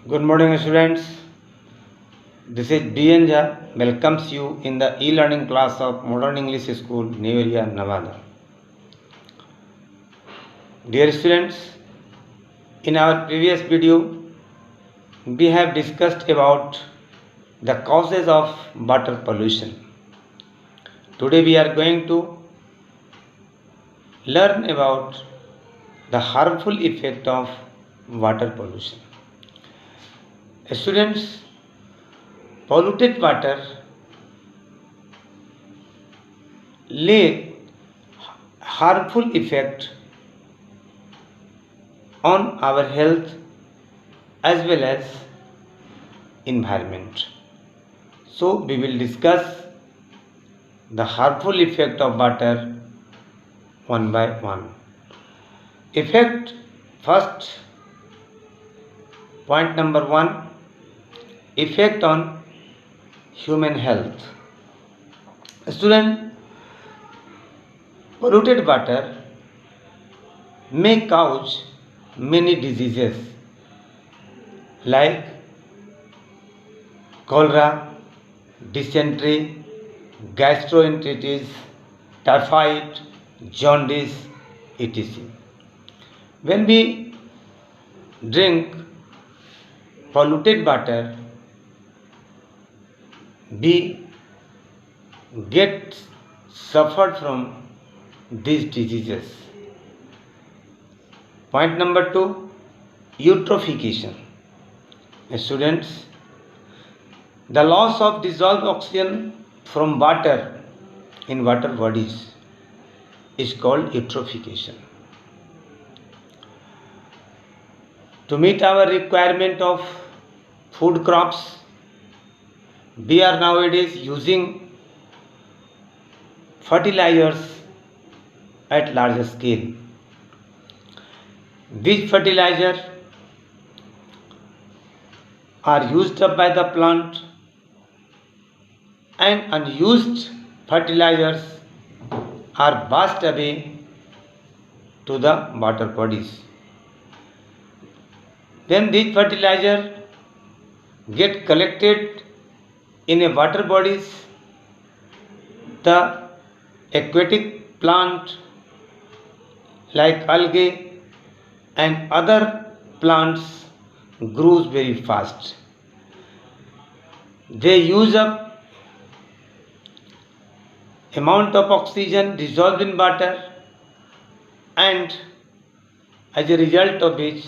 Good morning, students. This is B.N. Jha welcomes you in the e-learning class of Modern English School, New Area, Nevada. Dear students, in our previous video, we have discussed about the causes of water pollution. Today we are going to learn about the harmful effect of water pollution. Students, polluted water lay harmful effect on our health as well as environment. So we will discuss the harmful effect of water one by one. Effect first, point number 1, effect on human health. Student, polluted water may cause many diseases like cholera, dysentery, gastroenteritis, typhoid, jaundice, etc. When we drink polluted water, we get suffered from these diseases. Point number 2, eutrophication. Students, the loss of dissolved oxygen from water in water bodies is called eutrophication. To meet our requirement of food crops, we are nowadays using fertilizers at larger scale. These fertilizers are used up by the plant, and unused fertilizers are washed away to the water bodies. Then these fertilizers get collected in a water bodies. The aquatic plant like algae and other plants grows very fast. They use up amount of oxygen dissolved in water, and as a result of which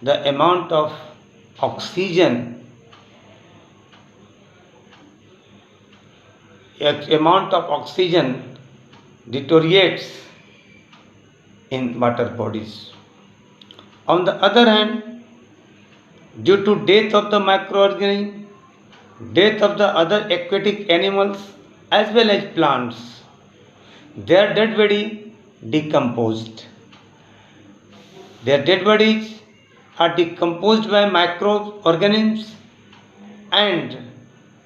the amount of oxygen deteriorates in water bodies. On the other hand, due to death of the microorganism, death of the other aquatic animals as well as plants, their dead body decomposed. Their dead bodies are decomposed by microorganisms, and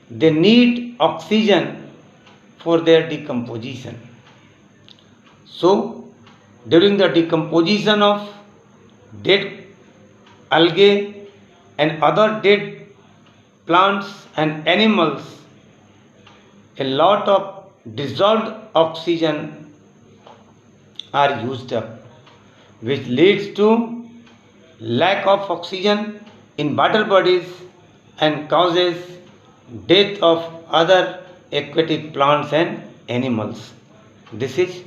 they need oxygen for their decomposition. So, during the decomposition of dead algae and other dead plants and animals, a lot of dissolved oxygen are used up, which leads to lack of oxygen in water bodies and causes death of other aquatic plants and animals. This is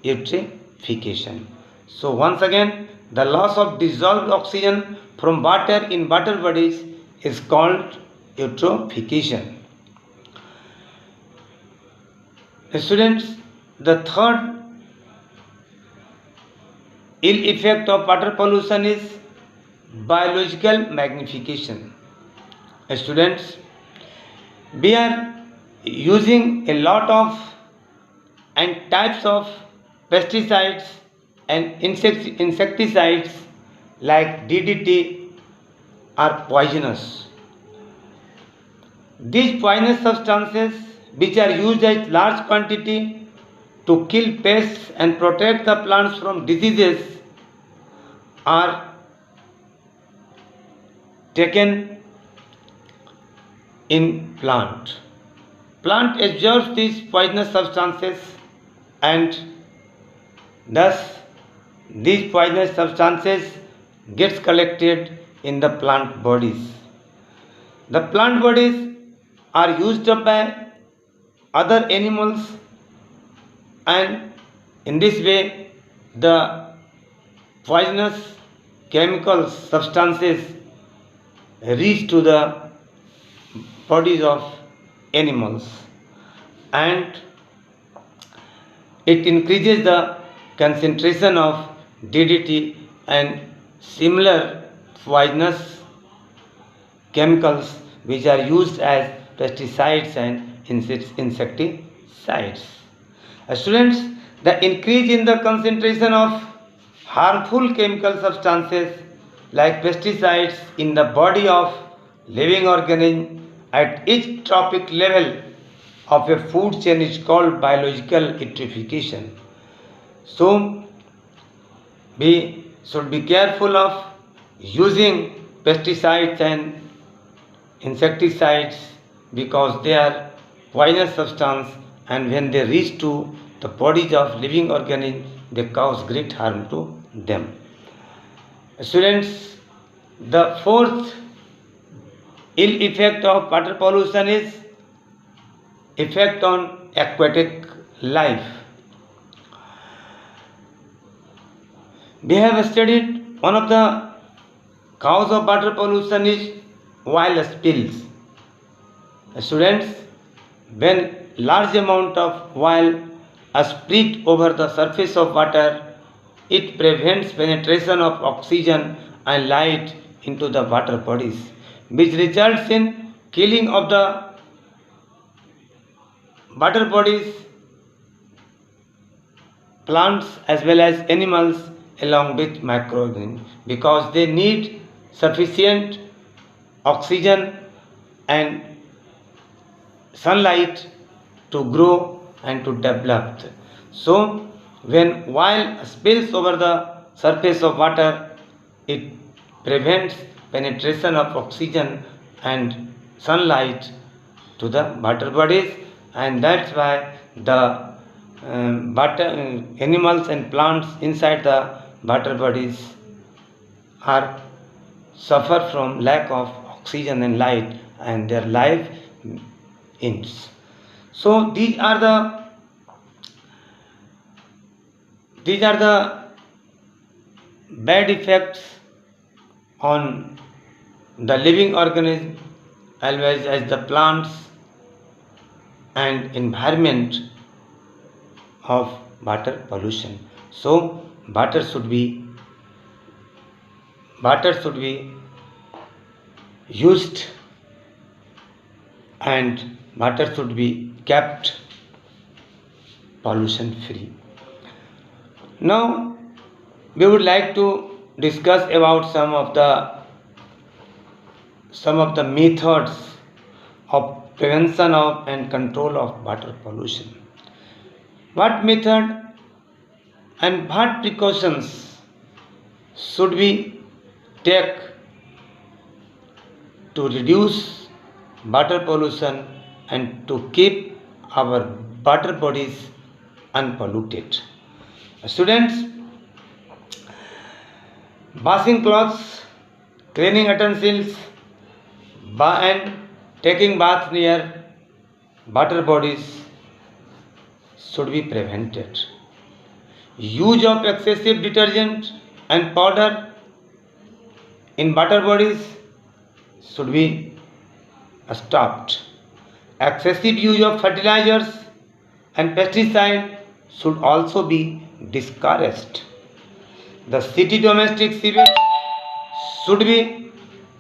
eutrophication. So once again, the loss of dissolved oxygen from water in water bodies is called eutrophication. Students, the third ill effect of water pollution is biological magnification. Students, we are using a lot of and types of pesticides and insecticides like DDT are poisonous. These poisonous substances, which are used at large quantity to kill pests and protect the plants from diseases, are taken in plant. Plant absorbs these poisonous substances and thus these poisonous substances gets collected in the plant bodies. The plant bodies are used up by other animals and in this way the poisonous chemicals substances reach to the bodies of animals and it increases the concentration of DDT and similar poisonous chemicals which are used as pesticides and insecticides. Students, the increase in the concentration of harmful chemical substances like pesticides in the body of living organism at each trophic level of a food chain is called biological eutrophication. So, we should be careful of using pesticides and insecticides because they are poisonous substance and when they reach to the bodies of living organisms they cause great harm to them. Students, the fourth ill effect of water pollution is effect on aquatic life. We have studied one of the cause of water pollution is oil spills. Students, when large amount of oil are spread over the surface of water, it prevents penetration of oxygen and light into the water bodies, which results in killing of the water bodies, plants as well as animals along with microorganisms because they need sufficient oxygen and sunlight to grow and to develop. So when oil spills over the surface of water, it prevents penetration of oxygen and sunlight to the water bodies and that's why the animals and plants inside the water bodies are suffer from lack of oxygen and light and their life ends. So these are the bad effects on the living organism as well as the plants and environment of water pollution. So water should be used and water should be kept pollution free. Now we would like to discuss about some of the methods of prevention of and control of water pollution. What method and what precautions should we take to reduce water pollution and to keep our water bodies unpolluted? Students, washing clothes, cleaning utensils, and taking bath near water bodies should be prevented. Use of excessive detergent and powder in water bodies should be stopped. Excessive use of fertilizers and pesticides should also be discouraged. The city domestic sewage should be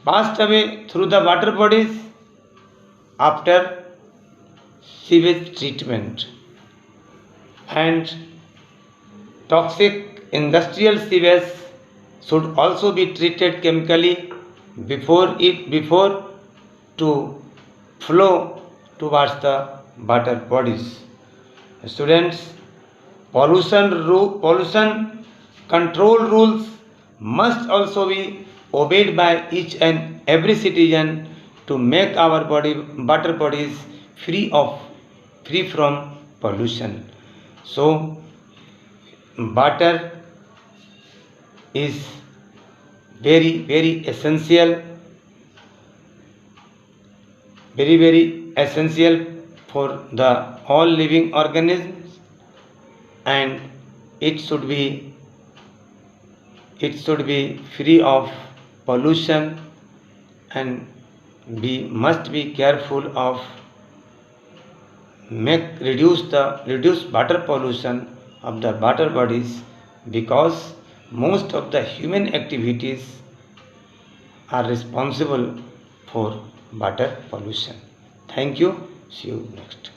passed away through the water bodies after sewage treatment and toxic industrial sewage should also be treated chemically before to flow towards the water bodies. Students, pollution control rules must also be obeyed by each and every citizen to make our water bodies free from pollution. So water is very essential for the all living organisms, and it should be free of pollution, and we must be careful of reduce water pollution of the water bodies, because most of the human activities are responsible for water pollution. Thank you. See you next.